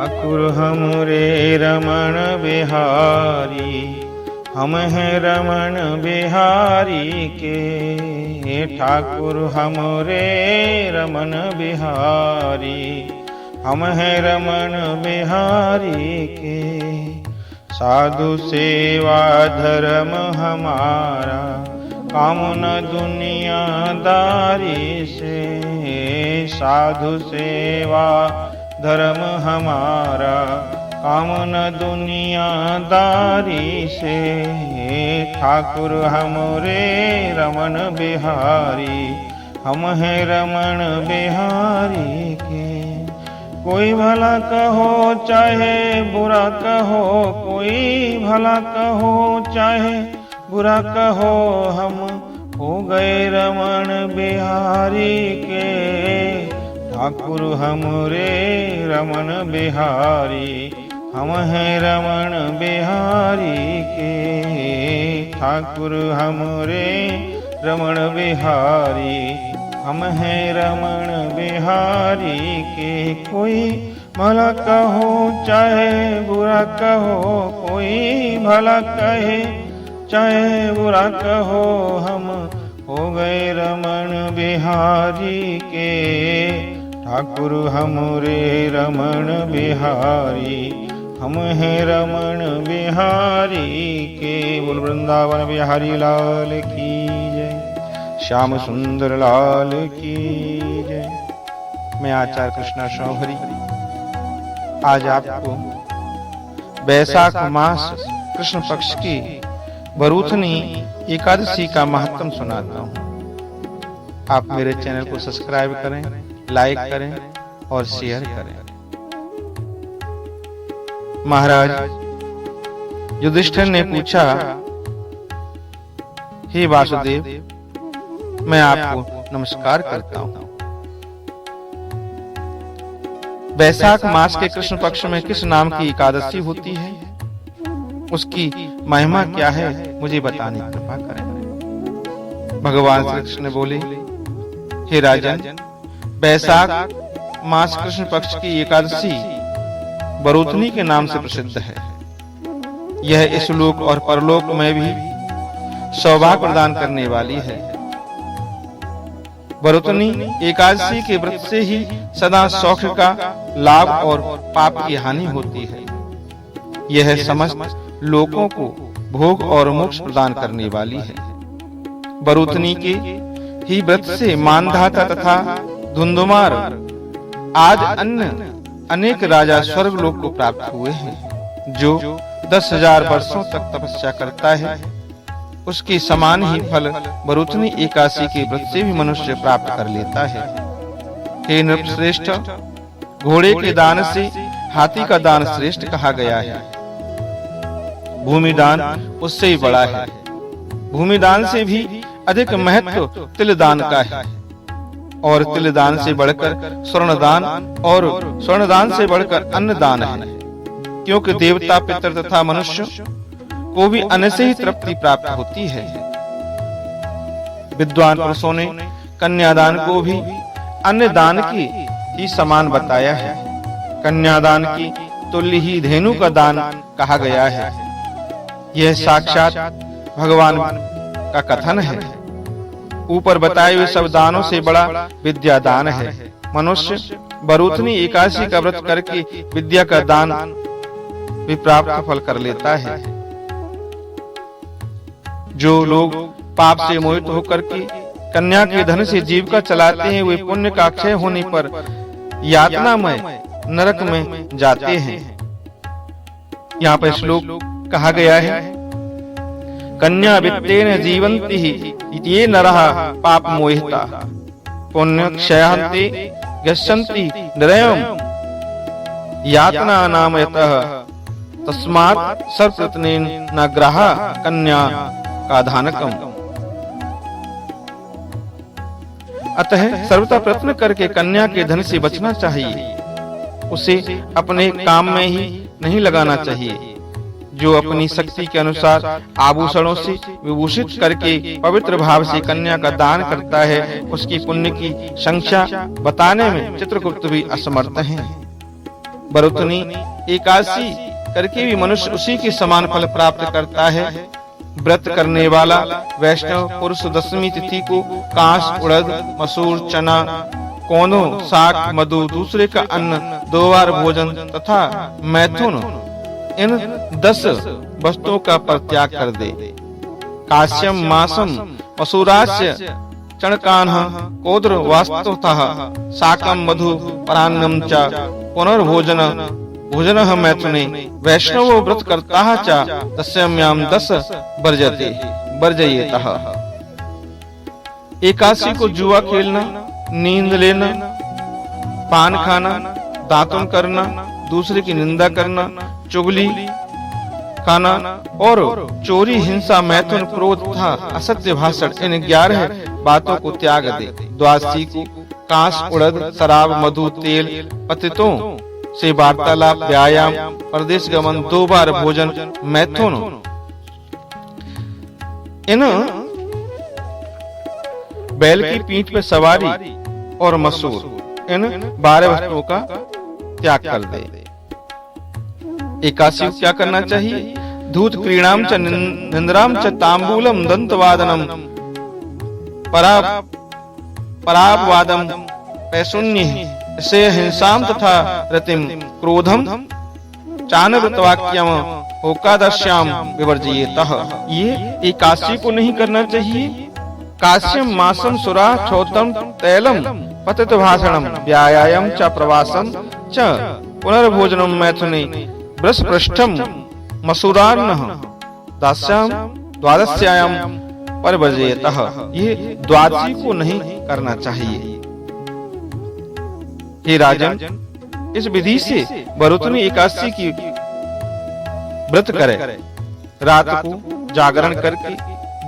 ठाकुर हमरे रमण बिहारी, हम हैं रमण बिहारी के। ठाकुर हमरे रमण बिहारी, हम हैं रमण बिहारी के। साधु सेवा धर्म हमारा, काम न दुनियादारी से। साधु सेवा धर्म हमारा, काम न दुनियादारी से। ठाकुर हमरे रमण बिहारी, हम हैं रमण बिहारी के। कोई भला कहो चाहे बुरा कहो, कोई भला कहो चाहे बुरा कहो, हम हो गए रमण बिहारी के। ठाकुर हमरे रमण बिहारी, हम हैं रमण बिहारी के। ठाकुर हमरे रमण बिहारी, हम हैं रमण बिहारी के। कोई भला कहो चाहे बुरा कहो, कोई भला कहे चाहे बुरा कहो, हम हो गए रमण बिहारी के। ठाकुर हमरे रमण बिहारी, हम हैं रमण बिहारी के। बोल वृंदावन बिहारी लाल की जय, श्याम सुंदर लाल की जय। मैं आचार्य कृष्णा शौहरी आज आपको बैसाख मास कृष्ण पक्ष की बरूथनी एकादशी का महत्व सुनाता हूँ। आप मेरे चैनल को सब्सक्राइब करें, लाइक करें और शेयर करें। महाराज युधिष्ठिर ने पूछा, हे वासुदेव, मैं आपको नमस्कार करता हूँ। बैसाख मास के कृष्ण पक्ष में किस नाम की एकादशी होती है, उसकी महिमा क्या है, मुझे बताने की कृपा करें। भगवान श्री कृष्ण बोले, हे राजन, बैसाख मास कृष्ण पक्ष की एकादशी बरूथनी के नाम से प्रसिद्ध है। यह इस लोक और परलोक में भी सौभाग्य प्रदान करने वाली है। बरूथनी एकादशी के व्रत से ही सदा सौख्य का लाभ और पाप की हानि होती है। यह समस्त लोकों को भोग और मोक्ष प्रदान करने वाली है। बरूथनी के ही व्रत से मानधाता तथा धुंधुमार आज अन्य अनेक राजा स्वर्ग लोक को प्राप्त हुए हैं। जो 10,000 वर्षों तक तपस्या करता है, उसके समान ही फल बरूथनी एकादशी के व्रत से भी मनुष्य प्राप्त कर लेता है। हे नृपश्रेष्ठ, घोड़े के दान से हाथी का दान श्रेष्ठ कहा गया है। भूमि दान उससे ही बड़ा है। भूमि दान से भी अधिक महत्व तिल दान का है, और तिल दान से बढ़कर स्वर्ण दान, और स्वर्ण दान से बढ़कर अन्न दान है। क्योंकि देवता, पितर तथा मनुष्य को भी अन्न से ही तृप्ति प्राप्त होती है। विद्वान पुरुषों ने कन्यादान को भी अन्न दान के ही समान बताया है। कन्यादान की तुल्य ही धेनु का दान कहा गया है। यह साक्षात भगवान का कथन है। ऊपर बताए हुए सब दानों से बड़ा विद्या दान है। मनुष्य बरूथनी एकादशी का व्रत करके विद्या का दान भी प्राप्त फल कर लेता है। जो लोग पाप से मोहित होकर के कन्या के धन से जीविका चलाते हैं, वे पुण्य का क्षय होने पर यातनामय नरक में जाते हैं। यहाँ पर श्लोक कहा गया है, कन्या वित्तेन जीवन्ति ये नरः पाप मोहिता पुण्य क्षयांते गच्छन्ति नरयम् यातना नाम यतः तस्मात् सर्वप्रयत्नेन न ग्रहा कन्या का धानकम। अतः सर्वथा प्रयत्न करके कन्या के धन से बचना चाहिए। उसे अपने काम में ही नहीं लगाना चाहिए। जो अपनी शक्ति के अनुसार आभूषणों से विभूषित करके पवित्र भाव से कन्या का दान करता है, उसकी पुण्य की संख्या बताने में चित्रगुप्त भी असमर्थ हैं। बरुतनी एकादशी करके भी मनुष्य उसी के समान फल प्राप्त करता है। व्रत करने वाला वैष्णव पुरुष दशमी तिथि को कांस, उड़द, मसूर, चना, कोनो, साग, मधु, दूसरे का अन्न, 2 बार भोजन तथा मैथुन, इन 10 वस्तुओं का परित्याग कर दे। काश्यम मासम मसूरास्य चणकान्ह कोद्र वास्तवतः साकम मधु परान्नम च पुनर्भोजन भोजनः मैथुने वैष्णवो व्रत करता च तस्याम्याम 10 वर्जयेतः। एकादशी को जुआ खेलना, नींद लेना, पान खाना, दातुन करना, दूसरे की निंदा करना, चुगली खाना और चोरी, हिंसा, मैथुन, क्रोध तथा असत्य भाषण, इन 11 बातों को त्याग दे। द्वादशी को कांस, उड़द, शराब, मधु, तेल, पतितों से वार्तालाप, व्यायाम, प्रदेश गमन, 2 बार भोजन, मैथुन, इन बैल की पीठ पर सवारी और मसूर, इन 12 वस्तुओं का त्याग कर दे। एकादशी को क्या करना चाहिए? धूत क्रीणाम च निंद्राम च तांबूलम दंतवादनम परापवादम पैशून्य से हिंसाम तथा रतिम क्रोधम चानवृतवाक्यम होकादश्याम विवर्जयेतः। ये एकादशी को नहीं करना चाहिए। काश्यम मासम सुरा छौतम तैलम पतित भाषणम व्यायाम च प्रवासम च पुनर्भोजनम मैथुने वृषपृष्ठम मसूरान्नः दास्याम द्वादश्याम परिवर्जयेतः। ये द्वादशी को नहीं करना चाहिए। हे राजन, इस विधि से बरुतनी एकादशी की व्रत करे। रात को जागरण करके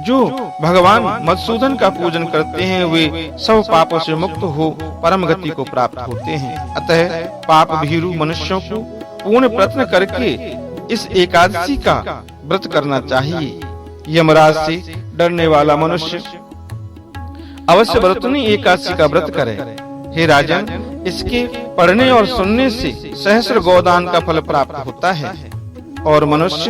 जो भगवान मधुसूदन का पूजन करते हैं वे सब पापों से मुक्त हो परम गति को प्राप्त होते हैं। अतः पाप भीरु मनुष्यों को पूर्ण प्रयत्न करके इस एकादशी का व्रत करना चाहिए। यमराज से डरने वाला मनुष्य अवश्य बरुतनी एकादशी का व्रत करे। हे राजन, इसके पढ़ने और सुनने से सहस्र गोदान का फल प्राप्त होता है और मनुष्य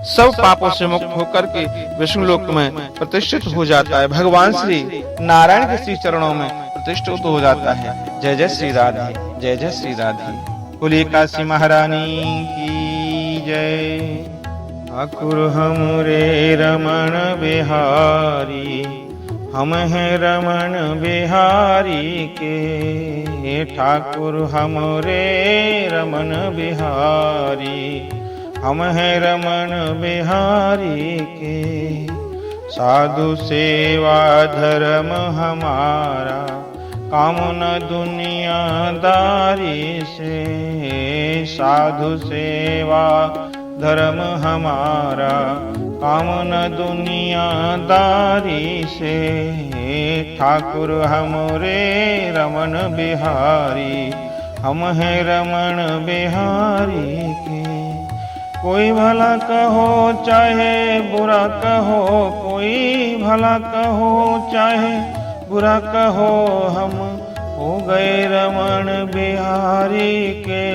सब पापों से मुक्त होकर के विष्णु लोक में प्रतिष्ठित हो जाता है। भगवान श्री नारायण के श्री चरणों में प्रतिष्ठित हो जाता है। जय जय श्री राधे, जय जय श्री राधे। बोलिए काशी महारानी की जय। ठाकुर हमरे रमण बिहारी, हम हैं रमण बिहारी के। ठाकुर हमरे रमण बिहारी, हम हैं रमण बिहारी के। साधु सेवा धर्म हमारा, काम न दुनियादारी से। साधु सेवा धर्म हमारा, काम न दुनियादारी से। ठाकुर हमरे रमण बिहारी, हम हैं रमण बिहारी के। कोई भला कहो चाहे बुरा कहो, कोई भला कहो चाहे बुरा कहो, हम हो गए रमण बिहारी के।